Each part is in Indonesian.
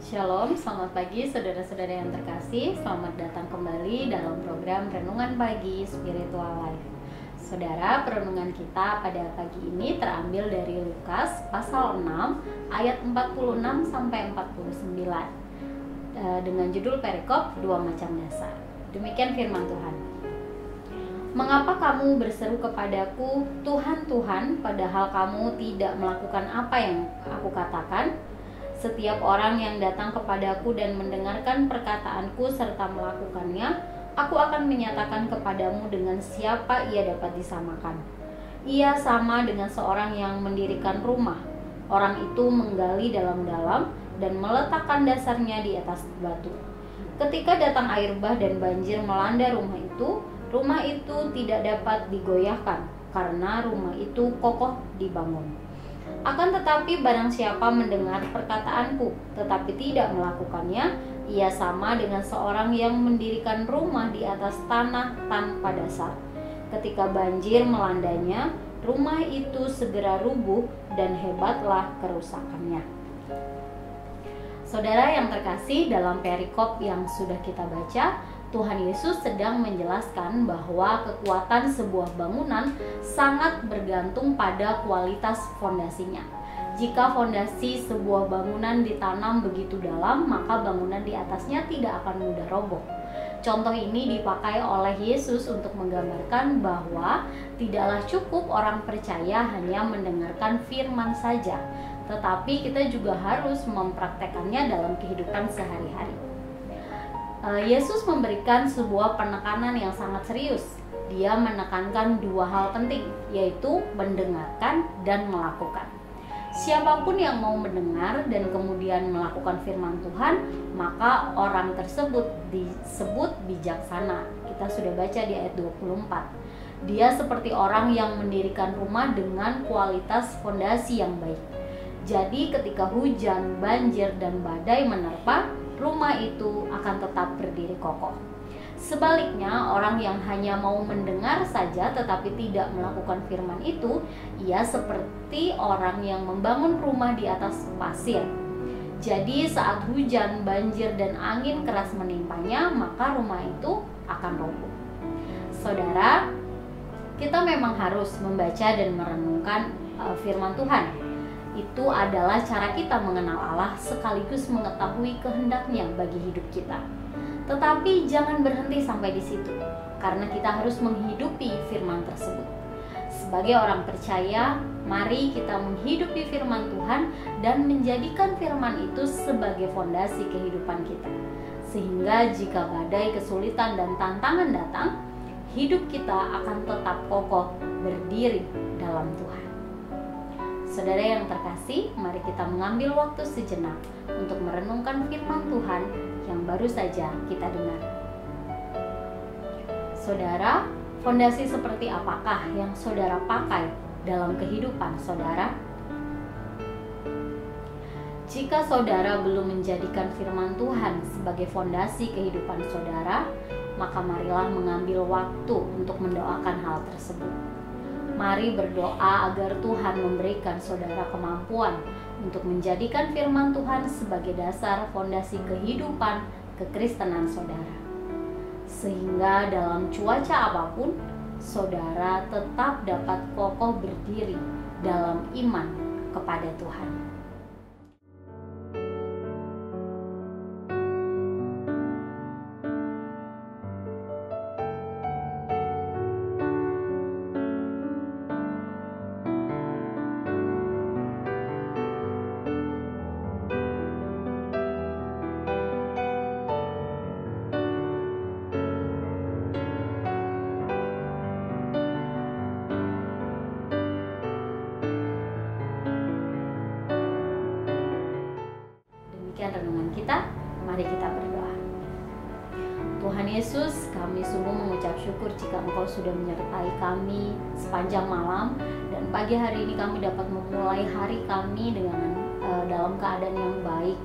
Shalom, selamat pagi saudara-saudara yang terkasih. Selamat datang kembali dalam program Renungan Pagi Spiritual Life. Saudara, perenungan kita pada pagi ini terambil dari Lukas pasal 6 ayat 46 sampai 49 dengan judul perikop dua macam dasar. Demikian firman Tuhan. Mengapa kamu berseru kepadaku, Tuhan, Tuhan, padahal kamu tidak melakukan apa yang aku katakan? Setiap orang yang datang kepadaku dan mendengarkan perkataanku serta melakukannya, aku akan menyatakan kepadamu dengan siapa ia dapat disamakan. Ia sama dengan seorang yang mendirikan rumah. Orang itu menggali dalam-dalam dan meletakkan dasarnya di atas batu. Ketika datang air bah dan banjir melanda rumah itu tidak dapat digoyahkan karena rumah itu kokoh dibangun. Akan tetapi barang siapa mendengar perkataanku tetapi tidak melakukannya, ia sama dengan seorang yang mendirikan rumah di atas tanah tanpa dasar. Ketika banjir melandanya, rumah itu segera rubuh dan hebatlah kerusakannya. Saudara yang terkasih, dalam perikop yang sudah kita baca, Tuhan Yesus sedang menjelaskan bahwa kekuatan sebuah bangunan sangat bergantung pada kualitas fondasinya. Jika fondasi sebuah bangunan ditanam begitu dalam, maka bangunan di atasnya tidak akan mudah roboh. Contoh ini dipakai oleh Yesus untuk menggambarkan bahwa tidaklah cukup orang percaya hanya mendengarkan firman saja, tetapi kita juga harus mempraktekannya dalam kehidupan sehari-hari. Yesus memberikan sebuah penekanan yang sangat serius. Dia menekankan dua hal penting, yaitu mendengarkan dan melakukan. Siapapun yang mau mendengar dan kemudian melakukan firman Tuhan, maka orang tersebut disebut bijaksana. Kita sudah baca di ayat 24. Dia seperti orang yang mendirikan rumah dengan kualitas fondasi yang baik. Jadi ketika hujan, banjir, dan badai menerpa, rumah itu akan tetap berdiri kokoh. Sebaliknya, orang yang hanya mau mendengar saja tetapi tidak melakukan firman itu, ia seperti orang yang membangun rumah di atas pasir. Jadi saat hujan, banjir, dan angin keras menimpanya, maka rumah itu akan roboh. Saudara, kita memang harus membaca dan merenungkan firman Tuhan. Itu adalah cara kita mengenal Allah sekaligus mengetahui kehendaknya bagi hidup kita. Tetapi jangan berhenti sampai di situ, karena kita harus menghidupi firman tersebut. Sebagai orang percaya, mari kita menghidupi firman Tuhan dan menjadikan firman itu sebagai fondasi kehidupan kita. Sehingga jika badai, kesulitan, dan tantangan datang, hidup kita akan tetap kokoh berdiri dalam Tuhan. Saudara yang terkasih, mari kita mengambil waktu sejenak untuk merenungkan firman Tuhan yang baru saja kita dengar. Saudara, fondasi seperti apakah yang saudara pakai dalam kehidupan saudara? Jika saudara belum menjadikan firman Tuhan sebagai fondasi kehidupan saudara, maka marilah mengambil waktu untuk mendoakan hal tersebut. Mari berdoa agar Tuhan memberikan saudara kemampuan untuk menjadikan firman Tuhan sebagai dasar fondasi kehidupan kekristenan saudara. Sehingga dalam cuaca apapun, saudara tetap dapat kokoh berdiri dalam iman kepada Tuhan. Renungan kita, mari kita berdoa. Tuhan Yesus, kami sungguh mengucap syukur jika Engkau sudah menyertai kami sepanjang malam, dan pagi hari ini kami dapat memulai hari kami dengan dalam keadaan yang baik.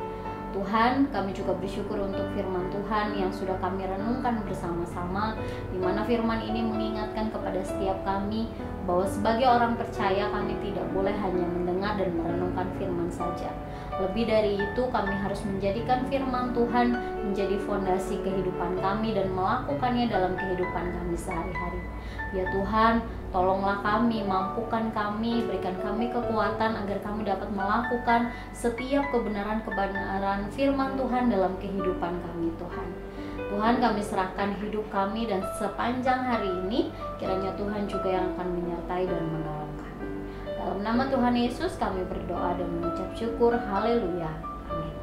Tuhan, kami juga bersyukur untuk firman Tuhan yang sudah kami renungkan bersama-sama, di mana firman ini mengingatkan kepada setiap kami bahwa sebagai orang percaya kami tidak boleh hanya mendengar dan merenungkan firman saja, Lebih dari itu, kami harus menjadikan firman Tuhan menjadi fondasi kehidupan kami dan melakukannya dalam kehidupan kami sehari-hari. Ya Tuhan, tolonglah kami, mampukan kami, berikan kami kekuatan agar kami dapat melakukan setiap kebenaran-kebenaran firman Tuhan dalam kehidupan kami, Tuhan. Tuhan, kami serahkan hidup kami dan sepanjang hari ini, kiranya Tuhan juga yang akan menyertai dan menolong kami. Dalam nama Tuhan Yesus kami berdoa dan mengucap syukur. Haleluya. Amin.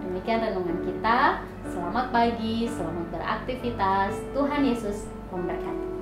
Demikian renungan kita. Selamat pagi, selamat beraktivitas. Tuhan Yesus memberkati.